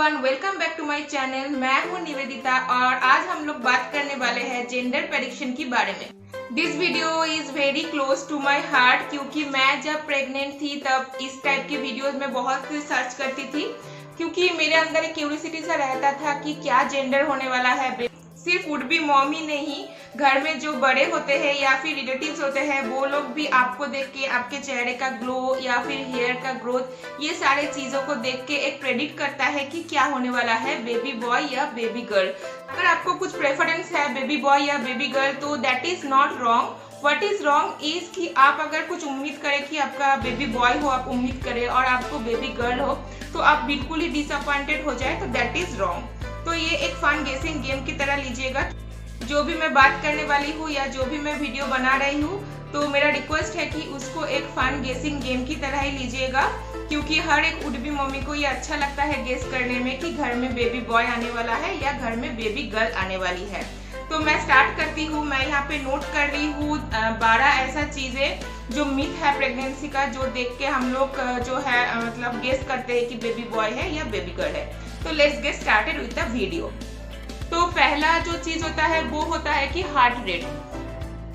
Everyone, welcome back to my channel. मैं हूं निवेदिता और आज हम लोग बात करने वाले हैं जेंडर प्रेडिक्शन के बारे में। This video is very close to my heart क्योंकि मैं जब प्रेग्नेंट थी तब इस टाइप की वीडियोस में बहुत सर्च करती थी क्योंकि मेरे अंदर एक क्यूरियोसिटी सा रहता था कि क्या जेंडर होने वाला है। सिर्फ वुड बी मॉम ही नहीं, घर में जो बड़े होते हैं या फिर रिलेटिव्स होते हैं वो लोग भी आपको देख के आपके चेहरे का ग्लो या फिर हेयर का ग्रोथ, ये सारे चीजों को देख के एक प्रेडिक्ट करता है कि क्या होने वाला है, बेबी बॉय या बेबी गर्ल। अगर आपको कुछ प्रेफरेंस है बेबी बॉय या बेबी गर्ल तो that is not wrong. What is wrong is कि आप अगर कुछ उम्मीद करें कि आपका बेबी बॉय हो, आप उम्मीद करें और आपको बेबी गर्ल हो तो आप बिल्कुल ही डिसअपॉइंटेड हो जाए तो दैट इज रॉन्ग। तो ये एक फन गेसिंग गेम की तरह लीजिएगा। जो भी मैं बात करने वाली हूँ या जो भी मैं वीडियो बना रही हूँ तो मेरा रिक्वेस्ट है कि उसको एक फन गेसिंग गेम की तरह ही लीजिएगा क्योंकि हर एक वुड बी मम्मी को ये अच्छा लगता है गेस करने में कि घर में बेबी बॉय आने वाला है या घर में बेबी गर्ल आने वाली है। तो मैं स्टार्ट करती हूँ। मैं यहाँ पे नोट कर रही हूँ 12 ऐसा चीजें जो मिथ है प्रेगनेंसी का, जो देख के हम लोग जो है मतलब गेस करते हैं कि बेबी बॉय है या बेबी गर्ल है। तो let's get started with the video. तो पहला जो चीज होता है वो होता है कि हार्ट रेट।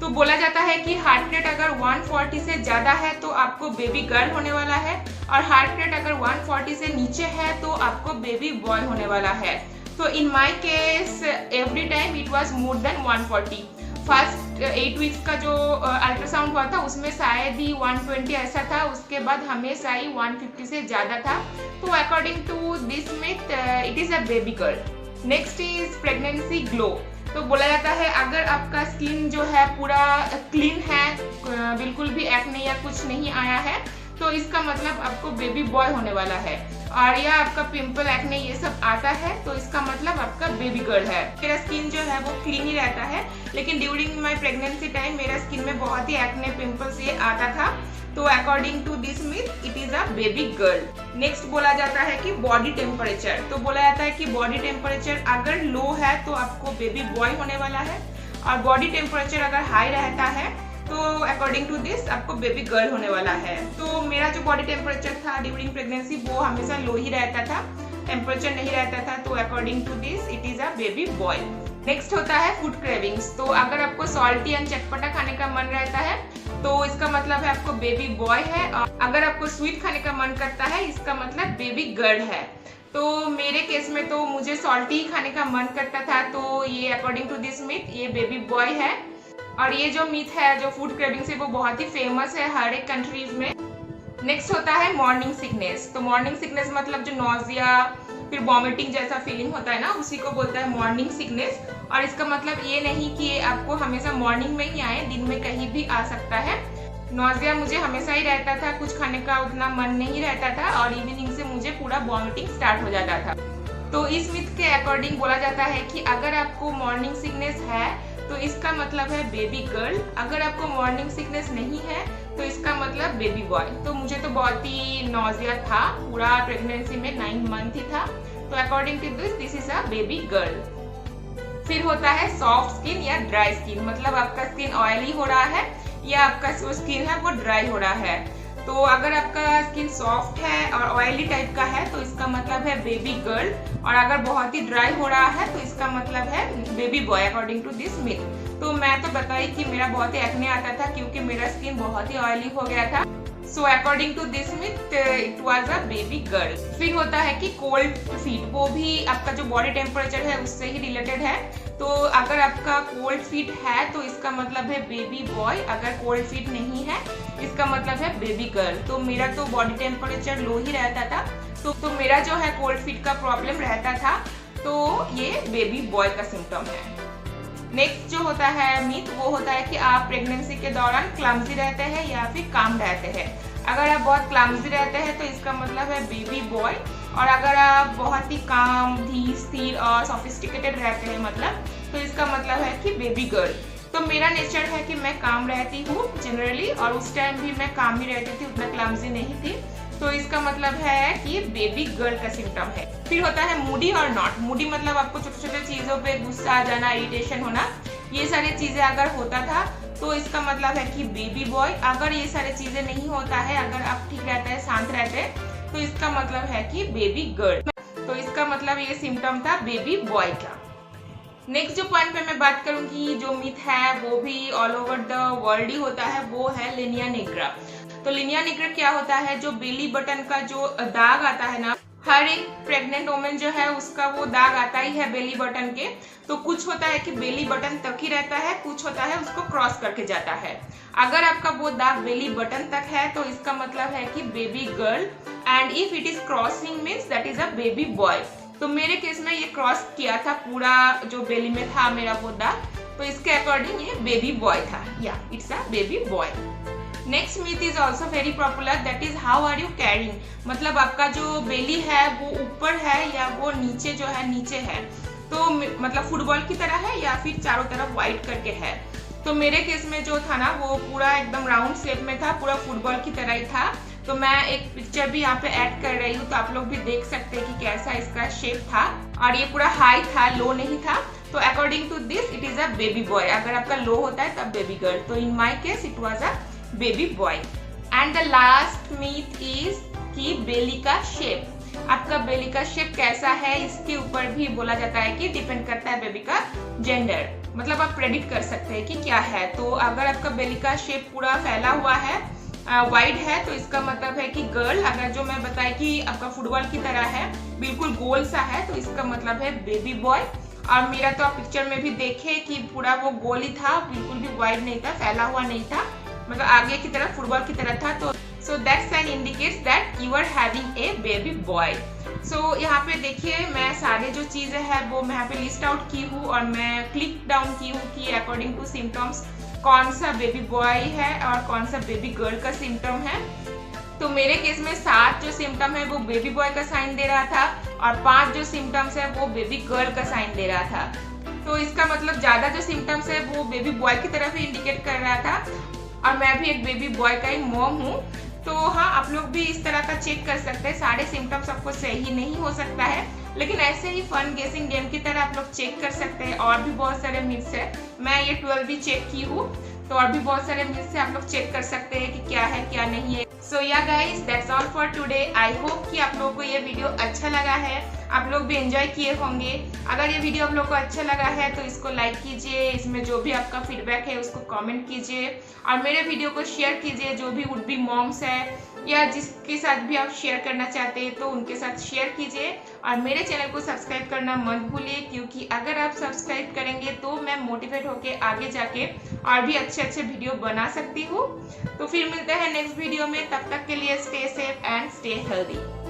तो बोला जाता है कि हार्ट रेट अगर 140 से ज्यादा है तो आपको बेबी गर्ल होने वाला है और हार्ट रेट अगर 140 से नीचे है तो आपको बेबी बॉय होने वाला है। तो in my case every time it was more than 140। First 8 weeks का जो अल्ट्रासाउंड हुआ था उसमें शायद ही 120 ऐसा था, उसके बाद हमेशा ही 150 से ज्यादा था। तो according to this myth it is a baby girl. Next is pregnancy glow. तो बोला जाता है अगर आपका स्किन जो है पूरा क्लीन है, बिल्कुल भी एक्ने या कुछ नहीं आया है तो इसका मतलब आपको बेबी बॉय होने वाला है। और या आपका पिंपल एक्ने ये सब आता है तो इसका मतलब आपका बेबी गर्ल है। मेरा स्किन जो है वो क्लीन ही रहता है लेकिन ड्यूरिंग माय प्रेगनेंसी टाइम मेरा स्किन में बहुत ही एक्ने पिंपल्स ये आता था। तो according to this myth it is a baby girl. Next बोला जाता है कि बॉडी टेम्परेचर। तो बोला जाता है कि बॉडी टेम्परेचर अगर लो है तो आपको बेबी बॉय होने वाला है और बॉडी टेम्परेचर अगर हाई रहता है तो अकॉर्डिंग टू दिस आपको बेबी गर्ल होने वाला है। तो मेरा जो बॉडी टेम्परेचर था ड्यूरिंग प्रेगनेंसी वो हमेशा लो ही रहता था, टेम्परेचर नहीं रहता था। तो according to this it is a baby boy. Next होता है फूड क्रेविंग्स। तो अगर आपको सॉल्टी एंड चटपटा खाने का मन रहता है तो इसका मतलब है आपको बेबी बॉय है, और अगर आपको स्वीट खाने का मन करता है इसका मतलब बेबी गर्ल है। तो मेरे केस में तो मुझे सॉल्टी खाने का मन करता था तो ये अकॉर्डिंग टू दिस मिथ ये बेबी बॉय है। और ये जो मिथ है जो फूड क्रेविंग्स है वो बहुत ही फेमस है हर एक कंट्रीज में। नेक्स्ट होता है मॉर्निंग सिकनेस। तो मॉर्निंग सिकनेस मतलब जो नॉजिया फिर वॉमिटिंग जैसा फीलिंग होता है ना, उसी को बोलता है मॉर्निंग सिकनेस। और इसका मतलब ये नहीं कि ये आपको हमेशा मॉर्निंग में ही आए, दिन में कहीं भी आ सकता है। नॉजिया मुझे हमेशा ही रहता था, कुछ खाने का उतना मन नहीं रहता था और इवनिंग से मुझे पूरा वॉमिटिंग स्टार्ट हो जाता था। तो इस मिथ के अकॉर्डिंग बोला जाता है कि अगर आपको मॉर्निंग सिकनेस है तो इसका मतलब है बेबी गर्ल, अगर आपको मॉर्निंग सिकनेस नहीं है तो इसका मतलब बेबी बॉय। तो मुझे तो बहुत ही नॉजिया था, पूरा प्रेगनेंसी में 9 मंथ ही था। तो according to this is a baby girl. फिर होता है सॉफ्ट स्किन या ड्राई स्किन। मतलब आपका स्किन ऑयली हो रहा है या आपका जो स्किन है वो ड्राई हो रहा है। तो अगर आपका स्किन सॉफ्ट है और ऑयली टाइप का है तो इसका मतलब है बेबी गर्ल, और अगर बहुत ही ड्राई हो रहा है तो इसका मतलब है baby boy according to this myth. तो मैं तो बताई कि मेरा बहुत ही एक्ने आता था क्योंकि मेरा स्किन बहुत ही ऑयली हो गया था। So according to this myth it was a baby girl. फिर होता है कि कोल्ड फीट। वो भी आपका जो बॉडी टेम्परेचर है उससे ही रिलेटेड है। तो अगर आपका कोल्ड फीट है तो इसका मतलब है बेबी बॉय, अगर कोल्ड फीट नहीं है इसका मतलब है बेबी गर्ल। तो मेरा तो बॉडी टेम्परेचर लो ही रहता था तो मेरा जो है कोल्ड फीट का प्रॉब्लम रहता था, तो ये बेबी बॉय का सिम्टम है। नेक्स्ट जो होता है मिथ वो होता है कि आप प्रेगनेंसी के दौरान क्लमजी रहते हैं या फिर काम रहते हैं। अगर आप बहुत क्लमजी रहते हैं तो इसका मतलब है बेबी बॉय, और अगर आप बहुत ही काम धीर स्थिर और सोफिस्टिकेटेड रहते हैं मतलब तो इसका मतलब है कि बेबी गर्ल। तो मेरा नेचर है कि मैं काम रहती हूँ जनरली, और उस टाइम भी मैं काम ही रहती थी, उतना क्लमजी नहीं थी। तो इसका मतलब है कि बेबी गर्ल का सिम्टम है। फिर होता है मूडी और नॉट। मूडी मतलब आपको छोटे छोटे चीजों पे गुस्सा आ जाना, इरिटेशन होना, ये सारी चीजें अगर होता था तो इसका मतलब है कि बेबी बॉय। अगर ये सारी चीजें नहीं होता है, अगर आप ठीक रहते हैं, शांत रहते हैं, तो इसका मतलब है कि बेबी गर्ल। तो इसका मतलब मतलब ये सिम्टम था बेबी बॉय का। नेक्स्ट जो पॉइंट पे मैं बात करूंगी, जो मिथ है वो भी ऑल ओवर द वर्ल्ड ही होता है, वो है लिनिया निग्रा। तो लिनिया निग्रा क्या होता है, जो बेली बटन का जो दाग आता है ना, हर एक प्रेग्नेंट वुमेन जो है उसका वो दाग आता ही है बेली बटन के। तो कुछ होता है कि बेली बटन तक ही रहता है, कुछ होता है उसको क्रॉस करके जाता है। अगर आपका वो दाग बेली बटन तक है तो इसका मतलब है कि baby girl, and if it is crossing means that is a baby boy. तो मेरे केस में ये क्रॉस किया था, पूरा जो बेली में था मेरा वो दाग, तो इसके अकॉर्डिंग ये बेबी बॉय था, या it's a baby boy. Next myth is also very popular, that is how are you carrying. मतलब आपका जो बेली है वो ऊपर है या वो नीचे जो है नीचे है, तो मतलब फुटबॉल की तरह है या फिर चारों तरफ व्हाइट करके है। तो मेरे केस में जो था ना वो पूरा एकदम राउंड शेप में था, पूरा फुटबॉल की तरह ही था। तो मैं एक पिक्चर भी यहाँ पे ऐड कर रही हूँ, तो आप लोग भी देख सकते हैं कि कैसा इसका शेप था, और ये पूरा हाई था, लो नहीं था। तो according to this it is a baby boy. अगर आपका लो होता है तब बेबी गर्ल, तो in my case it was a baby boy. And the last myth is कि बेली का शेप, आपका बेली का शेप कैसा है इसके ऊपर भी बोला जाता है कि डिपेंड करता है बेबी का जेंडर। मतलब आप प्रेडिक्ट कर सकते हैं कि क्या है। तो अगर आपका बेली का शेप पूरा फैला हुआ है, वाइड है, तो इसका मतलब है कि गर्ल। अगर जो मैं बताई कि आपका फुटबॉल की तरह है, बिल्कुल गोल सा है, तो इसका मतलब है बेबी बॉय। और मेरा तो आप पिक्चर में भी देखे कि पूरा वो गोल ही था, बिल्कुल भी वाइड नहीं था, फैला हुआ नहीं था, मतलब आगे की तरफ फुटबॉल की तरह था। तो so that sign indicates that you are having a baby boy. So यहाँ पे देखिए मैं सारे जो चीजें हैं वो मैं यहाँ पे लिस्ट आउट की हूँ, और मैं क्लिक डाउन की हूँ कि अकॉर्डिंग टू सिम्टम्स कौन सा बेबी बॉय है और कौन सा बेबी गर्ल का सिम्टम है। तो मेरे केस में 7 जो सिम्टम है वो बेबी बॉय का साइन दे रहा था, और 5 जो सिम्टम्स है वो बेबी गर्ल का साइन दे रहा था। तो इसका मतलब ज्यादा जो सिम्टम्स है वो बेबी बॉय की तरफ ही इंडिकेट कर रहा था, और मैं भी एक बेबी बॉय का ही मॉम हूँ। तो हाँ, आप लोग भी इस तरह का चेक कर सकते हैं। सारे सिम्टम्स आपको सही नहीं हो सकता है, लेकिन ऐसे ही फन गेसिंग गेम की तरह आप लोग चेक कर सकते हैं। और भी बहुत सारे मिथ्स है, मैं ये 12 भी चेक की हूँ, तो और भी बहुत सारे मिथ्स से आप लोग चेक कर सकते हैं कि क्या है क्या नहीं है। सो या guys, that's all for today. I hope कि आप लोगों को ये वीडियो अच्छा लगा है, आप लोग भी एंजॉय किए होंगे। अगर ये वीडियो आप लोग को अच्छा लगा है तो इसको लाइक कीजिए, इसमें जो भी आपका फीडबैक है उसको कमेंट कीजिए, और मेरे वीडियो को शेयर कीजिए। जो भी वुड बी मॉम्स है या जिसके साथ भी आप शेयर करना चाहते हैं तो उनके साथ शेयर कीजिए, और मेरे चैनल को सब्सक्राइब करना मत भूलिए, क्योंकि अगर आप सब्सक्राइब करेंगे तो मैं मोटिवेट होके आगे जाके और भी अच्छे वीडियो बना सकती हूँ। तो फिर मिलते हैं नेक्स्ट वीडियो में, तब तक के लिए stay safe and stay healthy.